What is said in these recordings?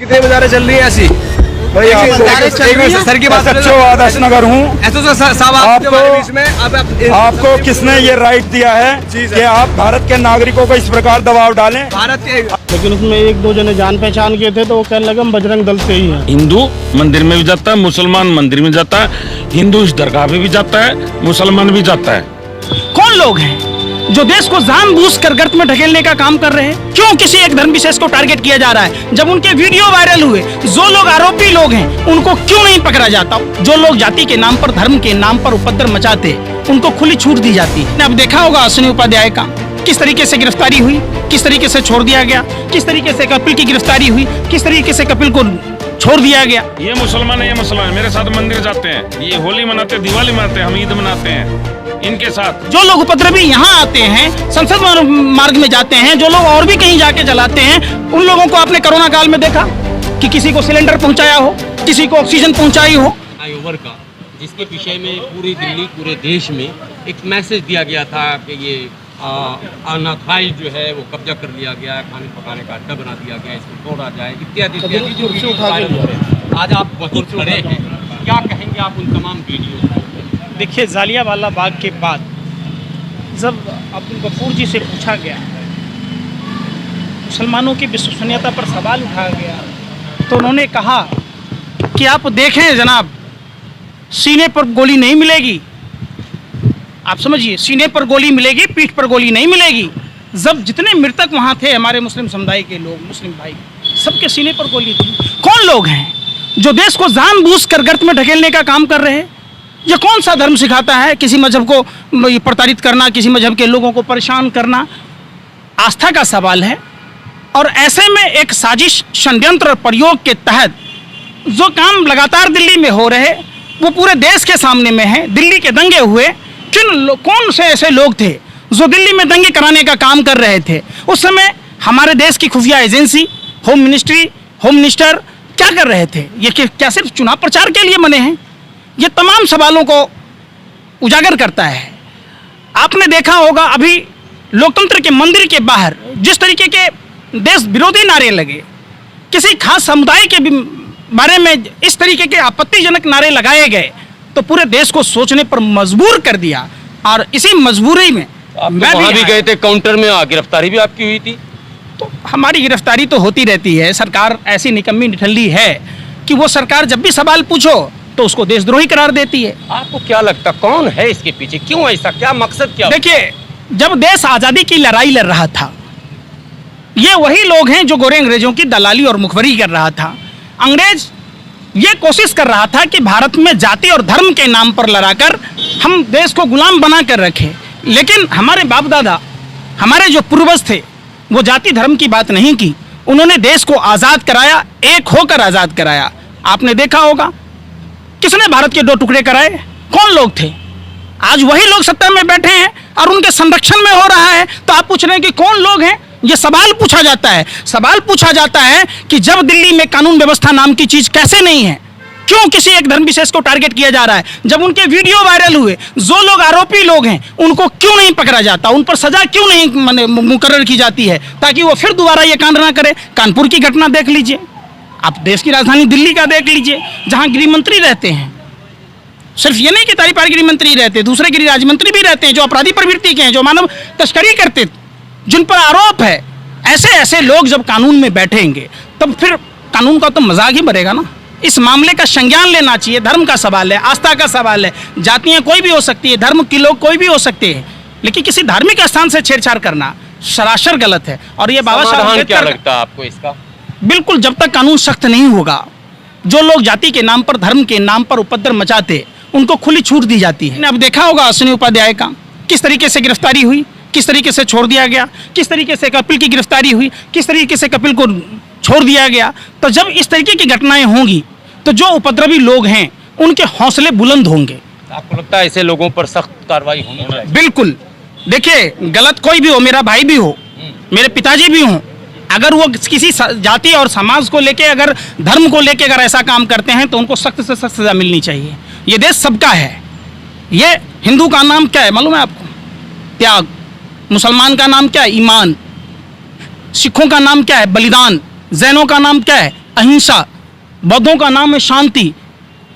कितनी बाजारें चल रही है ऐसी भाई सर की बात आदर्श नगर हूँ। आपको किसने ये राइट दिया है कि आप भारत के नागरिकों को इस प्रकार दबाव डालें? भारत के लेकिन उसमें एक दो जने जान पहचान के थे तो वो कहने लगे हम बजरंग दल से ही हैं। हिंदू मंदिर में भी जाता है, मुसलमान मंदिर में जाता है, हिंदू इस दरगाह पे भी जाता है, मुसलमान भी जाता है। कौन लोग हैं जो देश को जानबूझकर गर्त में ढकेलने का काम कर रहे हैं? क्यों किसी एक धर्म विशेष को टारगेट किया जा रहा है? जब उनके वीडियो वायरल हुए, जो लोग आरोपी लोग हैं उनको क्यों नहीं पकड़ा जाता? जो लोग जाति के नाम पर, धर्म के नाम पर उपद्रव मचाते, उनको खुली छूट दी जाती है। अब देखा होगा अश्विनी उपाध्याय का किस तरीके से गिरफ्तारी हुई, किस तरीके से छोड़ दिया गया, किस तरीके से कपिल की गिरफ्तारी हुई, किस तरीके से कपिल को छोड़ दिया गया। ये मुसलमान है, ये मुसलमान मेरे साथ मंदिर जाते हैं, ये होली मनाते, दिवाली मनाते हैं, हम ईद मनाते हैं इनके साथ। जो लोग उपद्रवी यहाँ आते हैं, संसद मार्ग में जाते हैं, जो लोग और भी कहीं जाके चलाते हैं, उन लोगों को आपने कोरोना काल में देखा कि किसी को सिलेंडर पहुंचाया हो, किसी को ऑक्सीजन पहुंचाई हो। फ्लाईओवर का जिसके विषय में पूरी दिल्ली, पूरे देश में एक मैसेज दिया गया था कि ये अनाथाई जो है वो कब्जा कर लिया गया है, खाने पकाने का अड्डा बना दिया गया, इसको तोड़ा जाए इत्यादि इत्यादि जो वीडियो वायरल हो रहे हैं। आज आप बहुत खड़े हैं, क्या कहेंगे आप उन तमाम वीडियो? देखिए, जालियांवाला बाग के बाद जब अब्दुल गफूर जी से पूछा गया, मुसलमानों की विश्वसनीयता पर सवाल उठाया गया, तो उन्होंने कहा कि आप देखें जनाब, सीने पर गोली नहीं मिलेगी। आप समझिए, सीने पर गोली मिलेगी, पीठ पर गोली नहीं मिलेगी। जब जितने मृतक वहाँ थे हमारे मुस्लिम समुदाय के लोग, मुस्लिम भाई, सबके सीने पर गोली थी। कौन लोग हैं जो देश को जानबूझकर गर्त में ढकेलने का काम कर रहे हैं? ये कौन सा धर्म सिखाता है किसी मजहब को प्रताड़ित करना, किसी मजहब के लोगों को परेशान करना? आस्था का सवाल है। और ऐसे में एक साजिश, षड्यंत्र और प्रयोग के तहत जो काम लगातार दिल्ली में हो रहे, वो पूरे देश के सामने में है। दिल्ली के दंगे हुए, कौन से ऐसे लोग थे जो दिल्ली में दंगे कराने का काम कर रहे थे? उस समय हमारे देश की खुफिया agency, home ministry, home minister क्या कर रहे थे? ये क्या सिर्फ चुनाव प्रचार के लिए बने हैं? ये तमाम सवालों को उजागर करता है। आपने देखा होगा अभी लोकतंत्र के मंदिर के बाहर जिस तरीके के देश विरोधी नारे लगे, किसी खास समुदाय के बारे में इस तरीके के आपत्तिजनक नारे लगाए गए, तो पूरे देश को सोचने पर मजबूर कर दिया। और इसी मजबूरी में मैं भी गए थे, काउंटर में गिरफ्तारी भी आपकी हुई थी। तो हमारी गिरफ्तारी तो होती रहती है। सरकार ऐसी निकम्मी निठल्ली है कि वो सरकार जब भी सवाल पूछो तो उसको देशद्रोही करार देती है। आपको क्या लगता कौन है इसके पीछे? क्यों ऐसा, क्या मकसद क्या? देखिए, जब देश आज़ादी की लड़ाई लड़ रहा था, ये वही लोग हैं जो गोरे अंग्रेजों की दलाली और मुखबरी कर रहा था। अंग्रेज ये कोशिश कर रहा था कि भारत में जाति और धर्म के नाम पर लड़ाकर हम देश को गुलाम बना कर रखें। लेकिन हमारे बाप दादा, हमारे जो पूर्वज थे, वो जाति धर्म की बात नहीं की। उन्होंने देश को आज़ाद कराया, एक होकर आज़ाद कराया। आपने देखा होगा किसने भारत के दो टुकड़े कराए? कौन लोग थे? आज वही लोग सत्ता में बैठे हैं और उनके संरक्षण में हो रहा है। तो आप पूछ रहे हैं कि कौन लोग हैं? ये सवाल पूछा जाता है। सवाल पूछा जाता है कि जब दिल्ली में कानून व्यवस्था नाम की चीज कैसे नहीं है, क्यों किसी एक धर्म विशेष को टारगेट किया जा रहा है? जब उनके वीडियो वायरल हुए, जो लोग आरोपी लोग हैं उनको क्यों नहीं पकड़ा जाता? उन पर सजा क्यों नहीं मुकर्रर की जाती है ताकि वो फिर दोबारा ये कांड ना करे? कानपुर की घटना देख लीजिए, आप देश की राजधानी दिल्ली का देख लीजिए, जहाँ गृह मंत्री रहते हैं। सिर्फ ये नहीं कि तारीपार गृह मंत्री रहते, दूसरे गृह राज्य मंत्री भी रहते हैं जो अपराधी प्रवृत्ति के हैं, जो मानव तस्करी करते, जिन पर आरोप है। ऐसे ऐसे लोग जब कानून में बैठेंगे तब फिर कानून का तो मजाक ही बनेगा ना। इस मामले का संज्ञान लेना चाहिए। धर्म का सवाल है, आस्था का सवाल है। जातियां कोई भी हो सकती है, धर्म के लोग कोई भी हो सकते हैं, लेकिन किसी धार्मिक स्थान से छेड़छाड़ करना सरासर गलत है। और ये बाबा साहब क्या लगता है आपको इसका? बिल्कुल, जब तक कानून सख्त नहीं होगा, जो लोग जाति के नाम पर, धर्म के नाम पर उपद्रव मचाते, उनको खुली छूट दी जाती है। अब देखा होगा अश्विनी उपाध्याय का किस तरीके से गिरफ्तारी हुई, किस तरीके से छोड़ दिया गया, किस तरीके से कपिल की गिरफ्तारी हुई, किस तरीके से कपिल को छोड़ दिया गया। तो जब इस तरीके की घटनाएं होंगी तो जो उपद्रवी लोग हैं उनके हौसले बुलंद होंगे। आपको लगता है ऐसे लोगों पर सख्त कार्रवाई होनी चाहिए? बिल्कुल। देखिए, गलत कोई भी हो, मेरा भाई भी हो, मेरे पिताजी भी हों, अगर वो किसी जाति और समाज को लेके, अगर धर्म को लेके अगर ऐसा काम करते हैं तो उनको सख्त से सख्त सजा मिलनी चाहिए। ये देश सबका है। ये हिंदू का नाम क्या है मालूम है आपको? त्याग। मुसलमान का नाम क्या है? ईमान। सिखों का नाम क्या है? बलिदान। जैनों का नाम क्या है? अहिंसा, बौद्धों का नाम है शांति,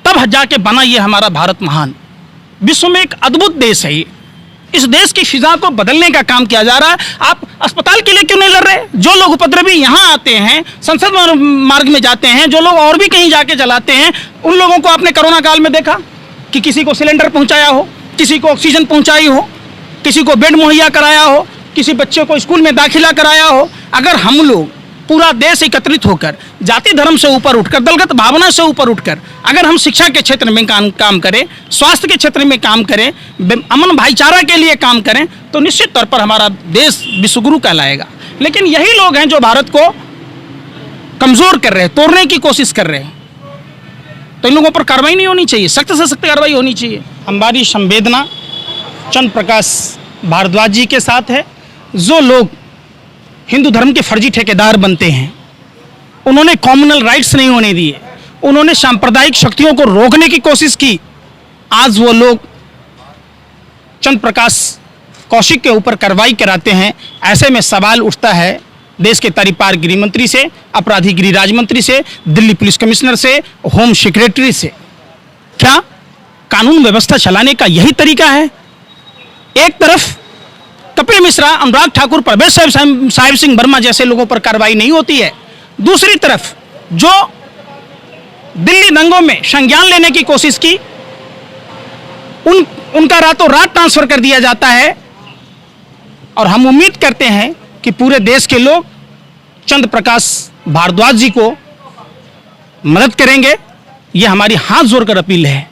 तब जाके बना ये हमारा भारत महान। विश्व में एक अद्भुत देश है ये। इस देश की फिजा को बदलने का काम किया जा रहा है। आप अस्पताल के लिए क्यों नहीं लड़ रहे? जो लोग उपद्रवी यहाँ आते हैं, संसद मार्ग में जाते हैं, जो लोग और भी कहीं जाके चलाते हैं, उन लोगों को आपने कोरोना काल में देखा कि किसी को सिलेंडर पहुंचाया हो, किसी को ऑक्सीजन पहुंचाई हो, किसी को बेड मुहैया कराया हो, किसी बच्चे को स्कूल में दाखिला कराया हो। अगर हम लोग पूरा देश एकत्रित होकर, जाति धर्म से ऊपर उठकर, दलगत भावना से ऊपर उठकर अगर हम शिक्षा के क्षेत्र में काम करें, स्वास्थ्य के क्षेत्र में काम करें, अमन भाईचारा के लिए काम करें, तो निश्चित तौर पर हमारा देश विश्वगुरु कहलाएगा। लेकिन यही लोग हैं जो भारत को कमजोर कर रहे हैं, तोड़ने की कोशिश कर रहे हैं। तो इन लोगों पर कार्रवाई नहीं होनी चाहिए, सख्त से सख्त कार्रवाई होनी चाहिए। हमारी संवेदना चंद्र प्रकाश भारद्वाज जी के साथ है। जो लोग हिंदू धर्म के फर्जी ठेकेदार बनते हैं, उन्होंने कॉम्युनल राइट्स नहीं होने दिए, उन्होंने सांप्रदायिक शक्तियों को रोकने की कोशिश की। आज वो लोग चंद्र प्रकाश कौशिक के ऊपर कार्रवाई कराते हैं। ऐसे में सवाल उठता है देश के तरीपार गृह मंत्री से, अपराधी गृह राज्य मंत्री से, दिल्ली पुलिस कमिश्नर से, होम सेक्रेटरी से। क्या कानून व्यवस्था चलाने का यही तरीका है? एक तरफ कपिल मिश्रा, अनुराग ठाकुर, प्रवेश साहिब सिंह वर्मा जैसे लोगों पर कार्रवाई नहीं होती है, दूसरी तरफ जो दिल्ली दंगों में संज्ञान लेने की कोशिश की, उनका रातों रात ट्रांसफर कर दिया जाता है। और हम उम्मीद करते हैं कि पूरे देश के लोग चंद्र प्रकाश भारद्वाज जी को मदद करेंगे। ये हमारी हाथ जोड़कर अपील है।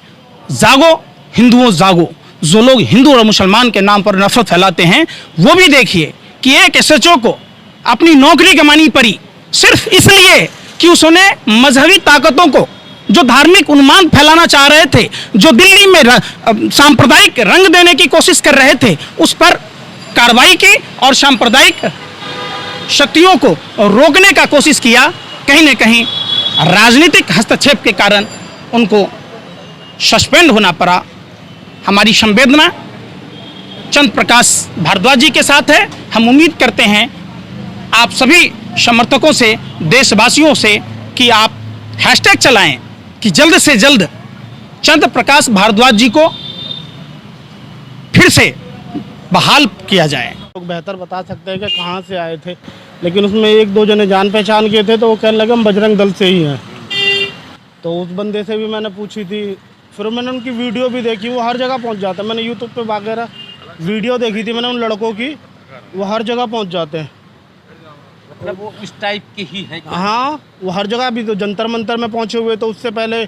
जागो हिंदुओं जागो। जो लोग हिंदू और मुसलमान के नाम पर नफरत फैलाते हैं, वो भी देखिए कि एक एसएचओ को अपनी नौकरी गंवानी पड़ी सिर्फ इसलिए कि उसने मजहबी ताकतों को, जो धार्मिक उन्माद फैलाना चाह रहे थे, जो दिल्ली में सांप्रदायिक रंग देने की कोशिश कर रहे थे, उस पर कार्रवाई की और सांप्रदायिक शक्तियों को रोकने का कोशिश किया। कहीं न कहीं राजनीतिक हस्तक्षेप के कारण उनको सस्पेंड होना पड़ा। हमारी संवेदना चंद्र प्रकाश भारद्वाज जी के साथ है। हम उम्मीद करते हैं आप सभी समर्थकों से, देशवासियों से, कि आप हैशटैग चलाएं कि जल्द से जल्द चंद्र प्रकाश भारद्वाज जी को फिर से बहाल किया जाए। लोग बेहतर बता सकते हैं कि कहाँ से आए थे, लेकिन उसमें एक दो जने जान पहचान के थे, तो वो कहने लगे हम बजरंग दल से ही हैं। तो उस बंदे से भी मैंने पूछी थी, फिर मैंने उनकी वीडियो भी देखी, वो हर जगह पहुंच जाते हैं। मैंने यूट्यूब पे वगैरह वीडियो देखी थी मैंने उन लड़कों की, वो हर जगह पहुंच जाते हैं। मतलब वो इस टाइप के ही है? हाँ, वो हर जगह। भी तो जंतर मंतर में पहुंचे हुए, तो उससे पहले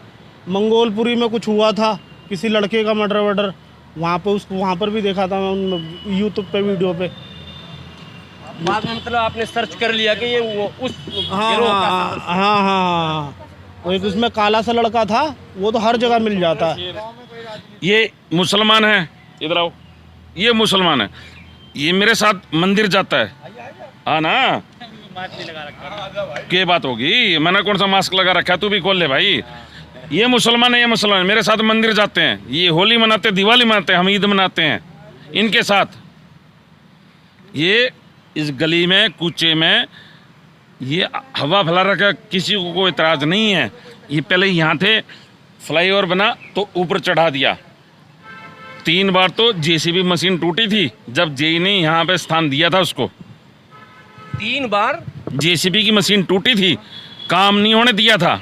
मंगोलपुरी में कुछ हुआ था, किसी लड़के का मर्डर वर्डर, वहाँ पे उसको वहाँ पर भी देखा था मैं यूट्यूब पे वीडियो पे। बाद में मतलब आपने सर्च कर लिया कि ये वो उस गिरोह का? हाँ, वो एक उसमें काला सा लड़का था, वो तो हर जगह मिल जाता है। ये मुसलमान है, इधर आओ, ये मुसलमान है, ये मेरे साथ मंदिर जाता है। हाँ ना, क्या बात होगी? मैंने कौन सा मास्क लगा रखा है? तू भी खोल ले भाई। ये मुसलमान है, ये मुसलमान है, मेरे साथ मंदिर जाते हैं, ये होली मनाते, दिवाली मनाते हैं, हम ईद मनाते हैं इनके साथ। ये इस गली में, कूचे में ये हवा फैला रखा, किसी को कोई इतराज नहीं है। ये पहले यहाँ थे, फ्लाईओवर बना तो ऊपर चढ़ा दिया। 3 बार तो जेसीबी मशीन टूटी थी जब जेई ने यहाँ पे स्थान दिया था उसको। 3 बार जेसीबी की मशीन टूटी थी, काम नहीं होने दिया था।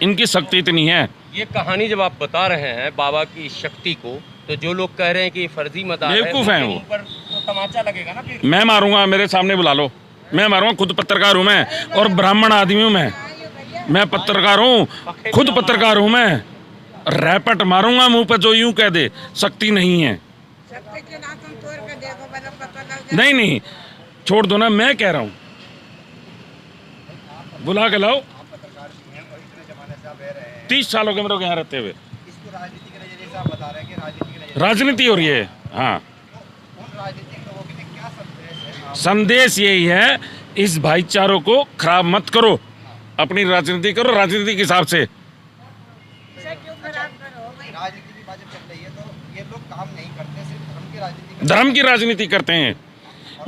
इनकी शक्ति इतनी है। ये कहानी जब आप बता रहे हैं बाबा की शक्ति को, तो जो लोग कह रहे हैं कि फर्जी मदार है, बेवकूफ हैं वो। ऊपर तो तमाचा लगेगा ना फिर। मैं मारूंगा, मेरे सामने बुला लो, मैं मारूंगा। खुद पत्रकार हूँ मैं, और ब्राह्मण आदमी हूँ मैं पत्रकार हूँ, खुद पत्रकार हूँ मैं। रैपट मारूंगा मुंह पे जो यूं कह दे शक्ति नहीं है। नहीं, छोड़ दो ना, मैं कह रहा हूँ, बुला के लाओ। 30 साल हो गए मेरे को यहाँ रहते हुए। राजनीति हो रही है। हाँ, संदेश यही है, इस भाईचारों को खराब मत करो, अपनी राजनीति करो राजनीति के हिसाब से। धर्म की राजनीति करते हैं।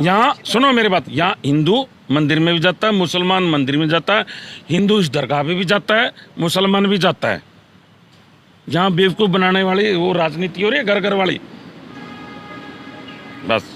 यहाँ सुनो मेरी बात, यहाँ हिंदू मंदिर में भी जाता है, मुसलमान मंदिर में जाता है, हिंदू इस दरगाह पे भी जाता है, मुसलमान भी जाता है। जहाँ बेवकूफ़ बनाने वाली वो राजनीति हो रही है, घर घर वाली, बस।